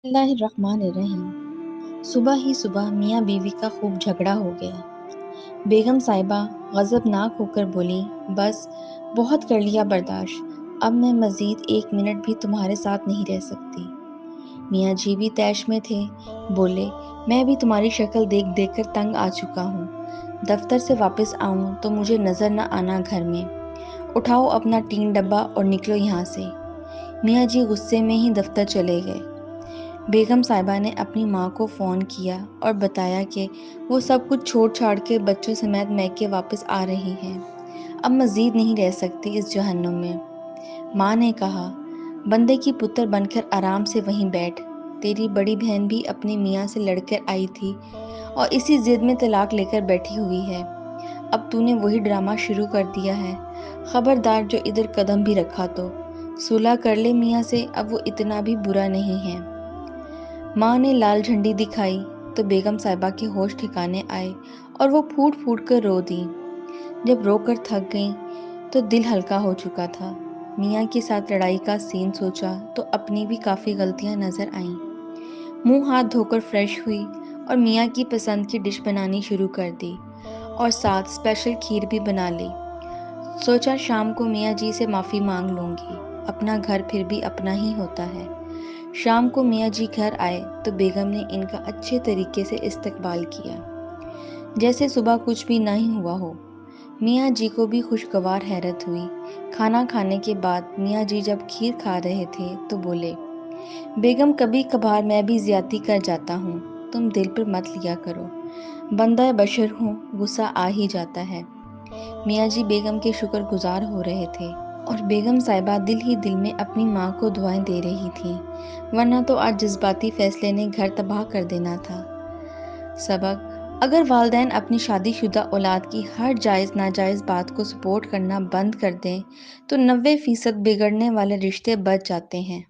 बिस्मिल्लाहिर्रहमानिर्रहीम। सुबह ही सुबह मियाँ बीवी का खूब झगड़ा हो गया। बेगम साहिबा गज़बनाक होकर बोली, बस बहुत कर लिया बर्दाश्त, अब मैं मज़ीद 1 मिनट भी तुम्हारे साथ नहीं रह सकती। मियाँ जी भी तैश में थे। बोले, मैं भी तुम्हारी शक्ल देख देख कर तंग आ चुका हूँ। दफ्तर से वापस आऊँ तो मुझे नज़र न आना घर में। उठाओ अपना टीन डब्बा और निकलो यहाँ से। मियाँ जी गुस्से में ही दफ्तर चले गए। बेगम साहिबा ने अपनी माँ को फ़ोन किया और बताया कि वो सब कुछ छोड़ छाड़ के बच्चों समेत मैके वापस आ रही हैं। अब मज़ीद नहीं रह सकती इस जहन्नुम में। माँ ने कहा, बंदे की पुत्र बनकर आराम से वहीं बैठ। तेरी बड़ी बहन भी अपने मियाँ से लड़कर आई थी और इसी ज़िद में तलाक लेकर बैठी हुई है। अब तूने वही ड्रामा शुरू कर दिया है। खबरदार जो इधर कदम भी रखा तो सुलह कर ले मियाँ से, अब वो इतना भी बुरा नहीं है। माँ ने लाल झंडी दिखाई तो बेगम साहिबा के होश ठिकाने आए और वो फूट फूट कर रो दी। जब रोकर थक गईं तो दिल हल्का हो चुका था। मियाँ के साथ लड़ाई का सीन सोचा तो अपनी भी काफ़ी गलतियाँ नज़र आईं। मुंह हाथ धोकर फ्रेश हुई और मियाँ की पसंद की डिश बनानी शुरू कर दी और साथ स्पेशल खीर भी बना ली। सोचा शाम को मियाँ जी से माफ़ी मांग लूँगी, अपना घर फिर भी अपना ही होता है। शाम को मियाँ जी घर आए तो बेगम ने इनका अच्छे तरीके से इस्तकबाल किया, जैसे सुबह कुछ भी नहीं हुआ हो। मियाँ जी को भी खुशगवार हैरत हुई। खाना खाने के बाद मियाँ जी जब खीर खा रहे थे तो बोले, बेगम कभी कभार मैं भी ज्यादती कर जाता हूँ, तुम दिल पर मत लिया करो। बंदा बशर हूँ, गुस्सा आ ही जाता है। मियाँ जी बेगम के शुक्रगुजार हो रहे थे और बेगम साहिबा दिल ही दिल में अपनी माँ को दुआएं दे रही थीं, वरना तो आज जज्बाती फैसले ने घर तबाह कर देना था। सबक: अगर वालिदैन अपनी शादीशुदा औलाद की हर जायज़ नाजायज़ बात को सपोर्ट करना बंद कर दें तो 90% बिगड़ने वाले रिश्ते बच जाते हैं।